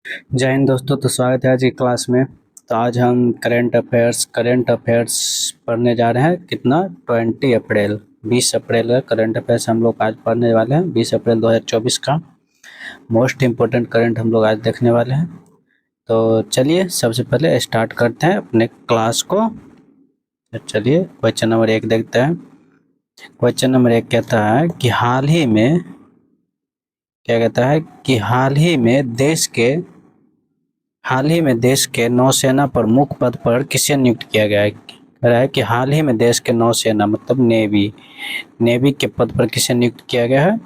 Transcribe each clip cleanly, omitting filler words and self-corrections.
जय हिंद दोस्तों। तो स्वागत है आज की क्लास में। तो आज हम करंट अफेयर्स पढ़ने जा रहे हैं। कितना 20 अप्रैल 20 अप्रैल का करंट अफेयर्स हम लोग आज पढ़ने वाले हैं। 20 अप्रैल 2024 का मोस्ट इम्पोर्टेंट करंट हम लोग आज देखने वाले हैं। तो चलिए सबसे पहले स्टार्ट करते हैं अपने क्लास को। तो चलिए क्वेश्चन नंबर 1 देखते हैं। क्वेश्चन नंबर 1 कहता है कि हाल ही में देश के नौसेना प्रमुख पद पर किसे नियुक्त किया गया है। कह रहा है कि हाल ही में देश के नौसेना मतलब नेवी के पद पर किसे नियुक्त किया गया है।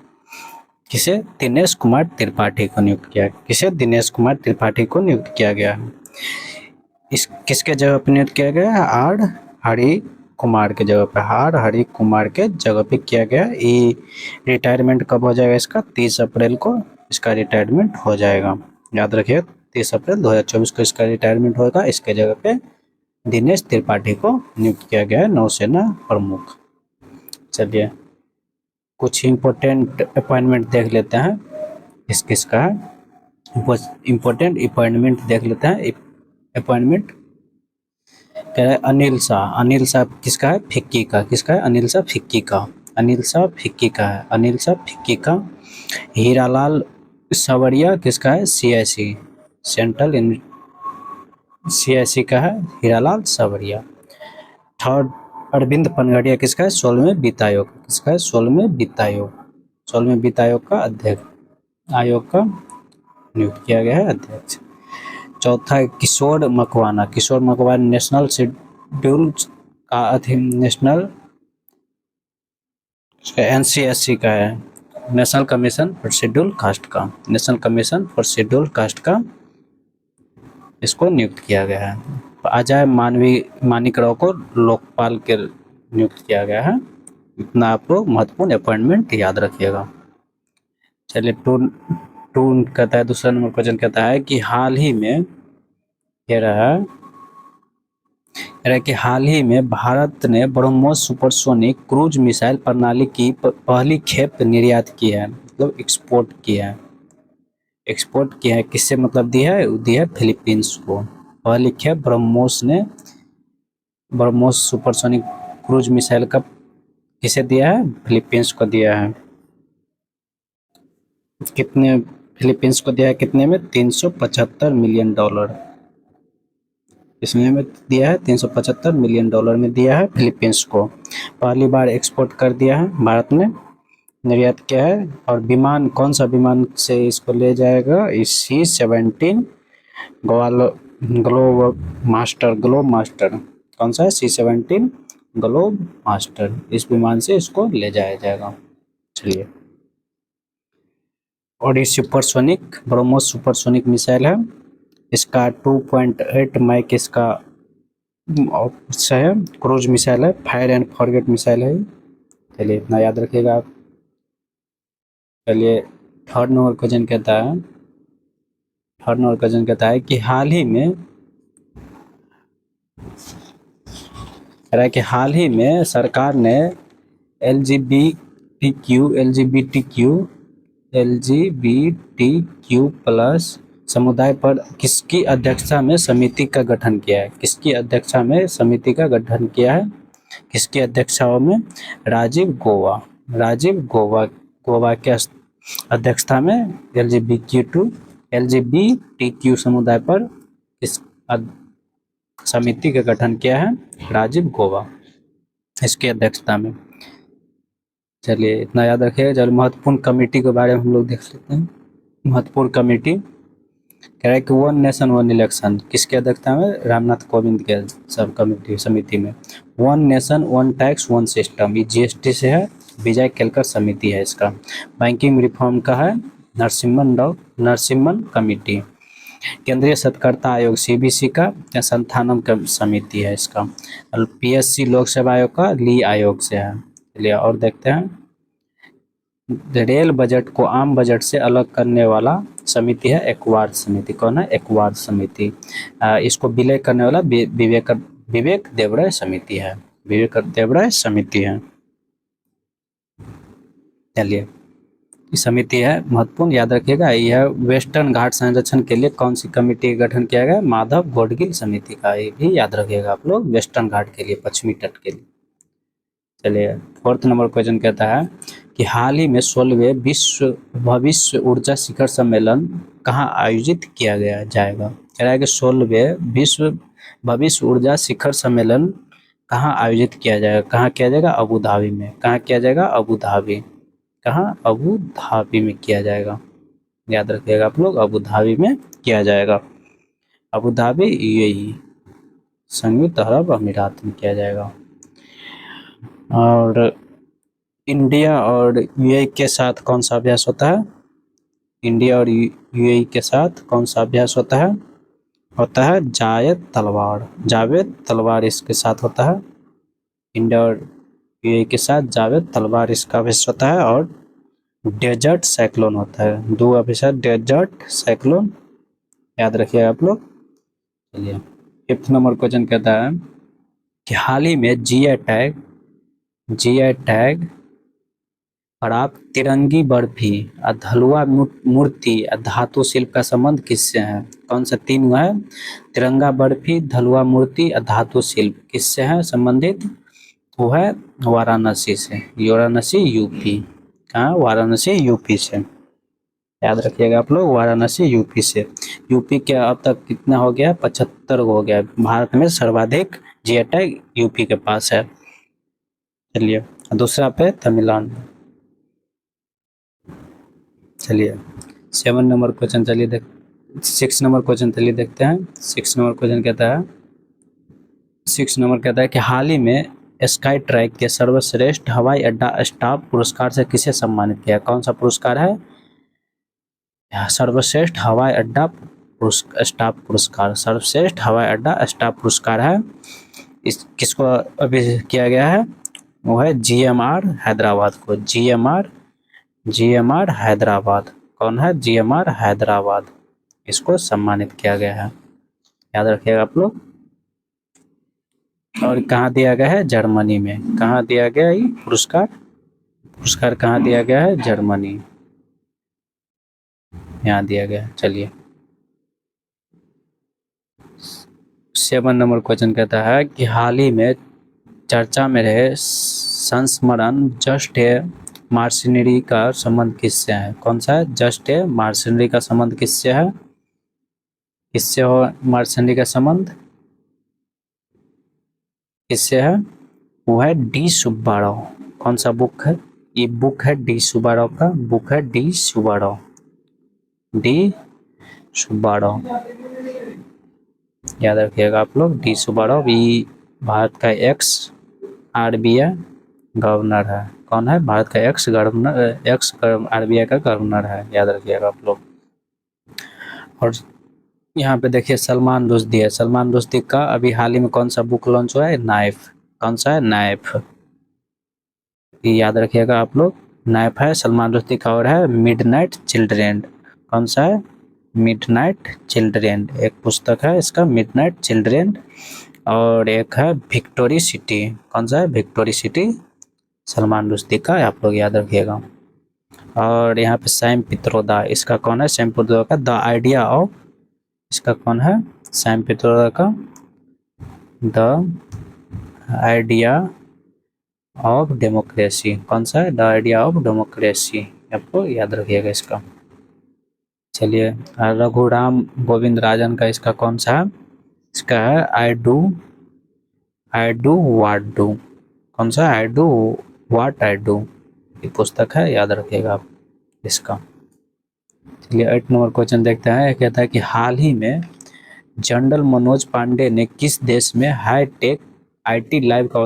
किसे? दिनेश कुमार त्रिपाठी को नियुक्त किया। किसे? दिनेश कुमार त्रिपाठी को नियुक्त किया गया है। इस किसके जगह पर नियुक्त किया गया है? आर हरि कुमार के जगह पर, आर हरि कुमार के जगह पे किया गया। ये रिटायरमेंट कब हो जाएगा इसका? 30 अप्रैल को इसका रिटायरमेंट हो जाएगा। याद रखिए 30 अप्रैल 2024 को इसका रिटायरमेंट होगा। इसके जगह पे दिनेश त्रिपाठी को नियुक्त किया गया है नौसेना प्रमुख। चलिए कुछ इम्पोर्टेंट अपॉइंटमेंट देख लेते हैं। किसका है इम्पोर्टेंट अपॉइंटमेंट देख लेते हैं। अपॉइंटमेंट कह रहा है अनिल शाह किसका है? फिक्की का। किसका है? अनिल शाह फिक्की का। हीरालाल सवरिया किसका है? सीआईसी सीआईसी का है हीरालाल सवरिया। थर्ड अरविंद पनगड़िया किसका है? 16वें वित्त आयोग। किसका है? 16वें वित्त आयोग का अध्यक्ष आयोग का नियुक्त किया गया है अध्यक्ष। चौथा है किशोर मकवाना नेशनल शेड्यूल का नेशनल एनसीएससी का है। National commission for schedule caste का इसको नियुक्त किया गया है। अजय मानिकराव को लोकपाल के नियुक्त किया गया है। इतना आप लोग महत्वपूर्ण अपॉइंटमेंट याद रखिएगा। चलिए टू कहता है, दूसरा नंबर क्वेश्चन कहता है कि हाल ही में भारत ने ब्रह्मोस सुपरसोनिक क्रूज मिसाइल प्रणाली की पहली खेप निर्यात की है, मतलब एक्सपोर्ट किया है। किससे मतलब दी है फिलीपींस को। पहली खेप ब्रह्मोस सुपरसोनिक क्रूज मिसाइल का किसे दिया है? फिलीपींस को दिया है। फिलीपींस को दिया है कितने में? $375 मिलियन। इसमें में दिया है $375 मिलियन में दिया है फिलीपींस को। पहली बार एक्सपोर्ट कर दिया है भारत ने, निर्यात किया है। और विमान कौन सा विमान से इसको ले जाएगा? C-17 ग्लोब मास्टर कौन सा है? C-17 ग्लोब मास्टर, इस विमान से इसको ले जाया जाएगा। चलिए, और ये ब्रह्मोस सुपरसोनिक मिसाइल है। इसका 2.8 माइक इसका है, क्रूज मिसाइल है, फायर एंड फॉरगेट मिसाइल है। चलिए इतना याद रखिएगा आप। चलिए थर्ड नंबर क्वेश्चन कहता है कि हाल ही में सरकार ने L G B T Q plus समुदाय पर किसकी अध्यक्षता में समिति का गठन किया है? किसकी अध्यक्षता में समिति का गठन किया है? किसकी अध्यक्षता में? राजीव गोवा के अध्यक्षता में L G B T Q समुदाय पर इस समिति का गठन किया है राजीव गोवा, इसकी अध्यक्षता में। चलिए इतना याद रखिएगा। चलिए महत्वपूर्ण कमेटी के बारे में हम लोग देख लेते हैं। महत्वपूर्ण कमेटी कह रहा है कि वन नेशन वन इलेक्शन किसके अध्यक्षता में? रामनाथ कोविंद के सब समिति में। One nation one tax one system, ये जीएसटी से है, विजय केलकर समिति है इसका। बैंकिंग रिफॉर्म का है नरसिम्हन कमेटी। केंद्रीय सतर्कता आयोग सीबीसी का संस्थानम समिति है इसका। पीएससी लोक सेवा आयोग का ली आयोग से है। चलिए और देखते हैं। रेल बजट को आम बजट से अलग करने वाला समिति है एक्वार्ड समिति। कौन है? एक्वार्ड समिति। इसको विलय करने वाला विवेक देवराय समिति है। चलिए समिति है महत्वपूर्ण, याद रखिएगा। यह वेस्टर्न घाट संरक्षण के लिए कौन सी कमेटी का गठन किया गया? माधव गाडगिल समिति का, ये भी याद रखिएगा आप लोग, वेस्टर्न घाट के लिए, पश्चिमी तट के लिए। चलिए 4th नंबर क्वेश्चन कहता है कि हाल ही में 16वें विश्व भविष्य ऊर्जा शिखर सम्मेलन कहाँ आयोजित किया गया जाएगा? कह रहा है कि 16वें विश्व भविष्य ऊर्जा शिखर सम्मेलन कहाँ आयोजित किया जाएगा? कहाँ किया जाएगा? अबू धाबी में। कहाँ किया जाएगा? Abu Dhabi. कहाँ? अबू धाबी में किया जाएगा, याद रखिएगा आप लोग, अबू धाबी में किया जाएगा। अबू धाबी यूएई, संयुक्त अरब अमीरात में किया जाएगा। और इंडिया और यूएई के साथ कौन सा अभ्यास होता है? इंडिया और यूएई के साथ कौन सा अभ्यास होता है? होता है जावेद तलवार। जावेद तलवार इसके साथ होता है। इंडिया और यूएई के साथ जावेद तलवार इसका अभ्यास होता है। और डेजर्ट साइक्लोन होता है, 2 अभ्यास, डेजर्ट साइक्लोन, याद रखिएगा आप लोग। चलिए 5th नंबर क्वेश्चन कहता है कि हाल ही में जीआई टैग प्राप्त तिरंगी बर्फी, हलवा मूर्ति, धातु शिल्प का संबंध किससे है? कौन सा 3 हुआ है? तिरंगा बर्फी, हलवा मूर्ति, धातु शिल्प किससे है संबंधित? वो है वाराणसी से। वाराणसी यूपी। कहाँ? वाराणसी यूपी से, याद रखिएगा आप लोग, वाराणसी यूपी से। यूपी के अब तक कितना हो गया? 75 हो गया। भारत में सर्वाधिक जीआई टैग यूपी के पास है। चलिए दूसरा पे तमिलनाडु। चलिए 7 नंबर क्वेश्चन, चलिए 6 नंबर क्वेश्चन चलिए देखते हैं। 6 नंबर क्वेश्चन कहता है, 6 नंबर कहता है कि हाल ही में स्काई ट्रैक के सर्वश्रेष्ठ हवाई अड्डा स्टाफ पुरस्कार से किसे सम्मानित किया? कौन सा पुरस्कार है? सर्वश्रेष्ठ हवाई अड्डा स्टाफ पुरस्कार, सर्वश्रेष्ठ हवाई अड्डा स्टाफ पुरस्कार है। इस किसको अभी किया गया है? वो है जीएमआर हैदराबाद को। जीएमआर हैदराबाद। कौन है? जीएमआर हैदराबाद, इसको सम्मानित किया गया है, याद रखिएगा आप लोग। और कहाँ दिया गया है? जर्मनी में। कहाँ दिया गया ये पुरस्कार? पुरस्कार कहाँ दिया गया है? जर्मनी, यहाँ दिया गया है। चलिए 7 नंबर क्वेश्चन कहता है कि हाल ही में चर्चा में रहे संस्मरण जस्ट ए मर्सिनरी का संबंध किससे है? कौन सा है? जस्ट ए मर्सिनरी का संबंध किससे है? किससे हो मर्सिनरी का संबंध? किससे है? वो है डी सुब्बाराव। कौन सा बुक है? ये बुक है डी सुब्बाराव का, बुक है डी सुब्बाराव। डी सुब्बाराव, याद रखिएगा आप लोग, डी सुब्बाराव। ये भारत का एक्स आरबीआई गवर्नर है। कौन है? भारत का एक्स आरबीआई का गवर्नर है, याद रखिएगा आप लोग। और यहाँ पे देखिए सलमान रुश्दी है। सलमान रुश्दी का अभी हाल ही में कौन सा बुक लॉन्च हुआ है? नाइफ। कौन सा है? नाइफ, ये याद रखिएगा आप लोग। नाइफ है सलमान रुश्दी का। और है मिडनाइट चिल्ड्रेन। कौन सा है? मिडनाइट चिल्ड्रेन, एक पुस्तक है इसका, मिडनाइट चिल्ड्रेन। और एक है विक्टोरी सिटी। कौन सा है? विक्टोरी सिटी, सलमान रुश्दी का, आप लोग याद रखिएगा। और यहाँ पे सैम पित्रोदा, इसका कौन है? सैम पित्रोदा का द आइडिया ऑफ, इसका कौन है? सैम पित्रोदा का द आइडिया ऑफ डेमोक्रेसी। कौन सा है? द आइडिया ऑफ डेमोक्रेसी, आपको याद रखिएगा इसका। चलिए रघुराम गोविंद राजन का इसका कौन सा है? इसका है आई डू व्हाट डू। कौन सा? I do what I do, ये पुस्तक है, याद रखिएगा आप इसका। चलिए 8 नंबर क्वेश्चन देखते हैं। कहता है कि हाल ही में जनरल मनोज पांडे ने किस देश में हाईटेक आईटी लैब का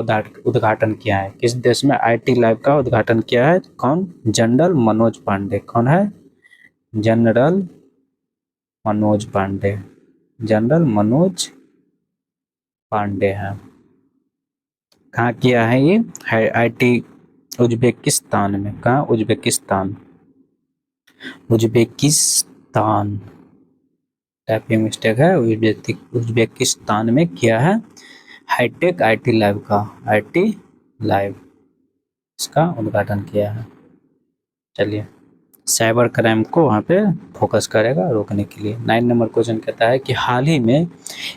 उद्घाटन किया है? किस देश में आईटी लैब का उद्घाटन किया है? कौन? जनरल मनोज पांडे। कौन है? जनरल मनोज पांडे। जनरल मनोज पांडे हैं। कहाँ किया है ये? आईटी उज्बेकिस्तान में। कहाँ? उज्बेकिस्तान। उज्बेकिस्तान, टाइपिंग मिस्टेक है। उज्बेकिस्तान में किया है हाईटेक आईटी लैब का, आईटी लैब, इसका उद्घाटन किया है। चलिए साइबर क्राइम को वहाँ पे फोकस करेगा रोकने के लिए। 9 नंबर क्वेश्चन कहता है कि हाल ही में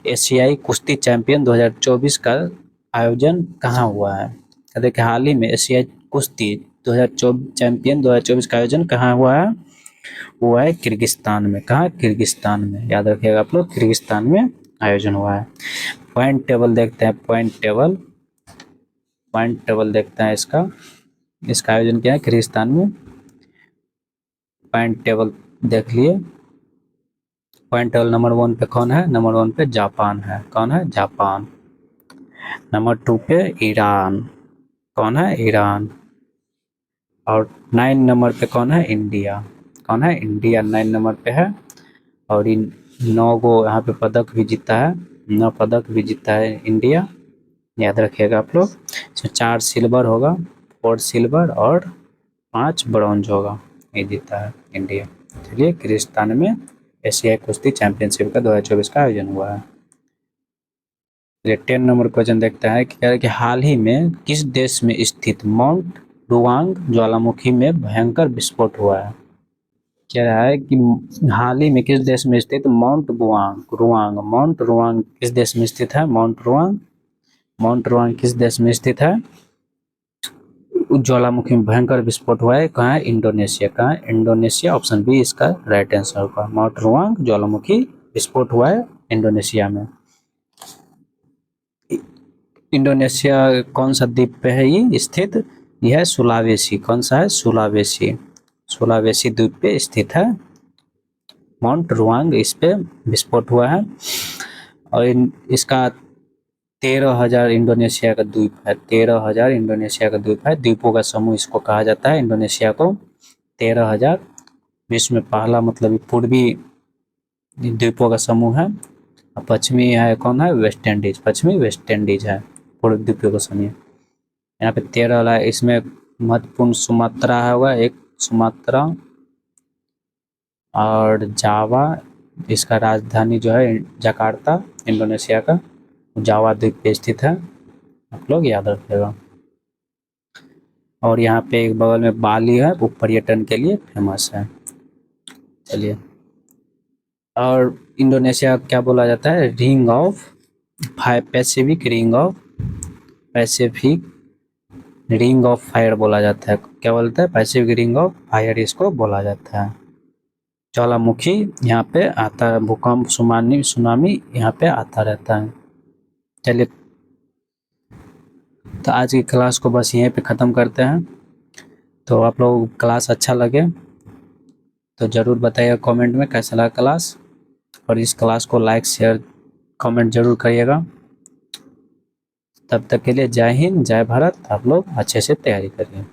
एशियाई कुश्ती चैंपियन 2024 का आयोजन कहाँ हुआ है। कहते हैं कि हाल ही में एशियाई कुश्ती 2024 चैंपियन 2024 का आयोजन कहाँ हुआ है। हुआ है किर्गिस्तान में। कहाँ? किर्गिस्तान में। याद रखिएगा आप लोग, किर्गिस्तान में आयोजन हुआ है। पॉइंट टेबल देखते हैं। पॉइंट टेबल देखते हैं इसका आयोजन क्या है किर्गिस्तान में। पॉइंट टेबल देख लिए। पॉइंट टेबल नंबर 1 पे कौन है? नंबर 1 पे जापान है। कौन है? जापान। नंबर 2 पे ईरान। कौन है? ईरान। और 9 नंबर पे कौन है? इंडिया। कौन है? इंडिया 9 नंबर पे है। और इन 9 गो यहाँ पे पदक भी जीता है। 9 पदक भी जीता है इंडिया। याद रखिएगा आप लोग। इसमें 4 सिल्वर होगा, 4 सिल्वर और 5 ब्रॉन्ज होगा। ये जीता है इंडिया। चलिए, किर्गिस्तान में एशियाई कुश्ती चैंपियनशिप का 2024 का आयोजन हुआ है। 10 नंबर क्वेश्चन देखता है कि कह रहा है कि हाल ही में किस देश में स्थित माउंट रुआंग ज्वालामुखी में भयंकर विस्फोट हुआ है। कह रहा है कि हाल ही में किस देश में स्थित माउंट रुआंग किस देश में स्थित है। माउंट रुआंग किस देश में स्थित है। ज्वालामुखी में भयंकर विस्फोट हुआ है। कहाँ है? इंडोनेशिया। कहाँ है? इंडोनेशिया। ऑप्शन बी इसका राइट आंसर होगा। माउंट रुआंग ज्वालामुखी विस्फोट हुआ है इंडोनेशिया में। इंडोनेशिया कौन सा द्वीप पे है ये स्थित? यह है सुलावेसी। कौन सा है? सुलावेसी द्वीप पे स्थित है माउंट रुआंग। इस पे विस्फोट हुआ है। और इसका 13,000 इंडोनेशिया का द्वीप है। 13,000 इंडोनेशिया का द्वीप है। द्वीपों का समूह इसको कहा जाता है इंडोनेशिया को। 13,000 विश्व में पहला मतलब पूर्वी द्वीपों का समूह है। पश्चिमी है कौन है? West Indies. पश्चिमी वेस्ट इंडीज है पूर्वी द्वीपों का समूह। यहाँ पे 13 वाला इसमें महत्वपूर्ण सुमात्रा होगा, एक सुमात्रा और जावा। इसका राजधानी जो है जकार्ता इंडोनेशिया का जावा द्वीप पे स्थित है। आप लोग याद रखिएगा। और यहाँ पे एक बगल में बाली है, वो पर्यटन के लिए फेमस है। चलिए, और इंडोनेशिया क्या बोला जाता है? Ring of Pacific ring of fire बोला जाता है। क्या बोलता है? पैसिफिक रिंग ऑफ फायर इसको बोला जाता है। ज्वालामुखी यहाँ पे आता है, भूकंप सुनामी यहाँ पे आता रहता है। चलिए, तो आज की क्लास को बस यहीं पे ख़त्म करते हैं। तो आप लोग क्लास अच्छा लगे तो ज़रूर बताइएगा कमेंट में कैसा लगा क्लास। और इस क्लास को लाइक शेयर कमेंट ज़रूर करिएगा। तब तक के लिए जय हिंद, जय भारत। आप लोग अच्छे से तैयारी करिए।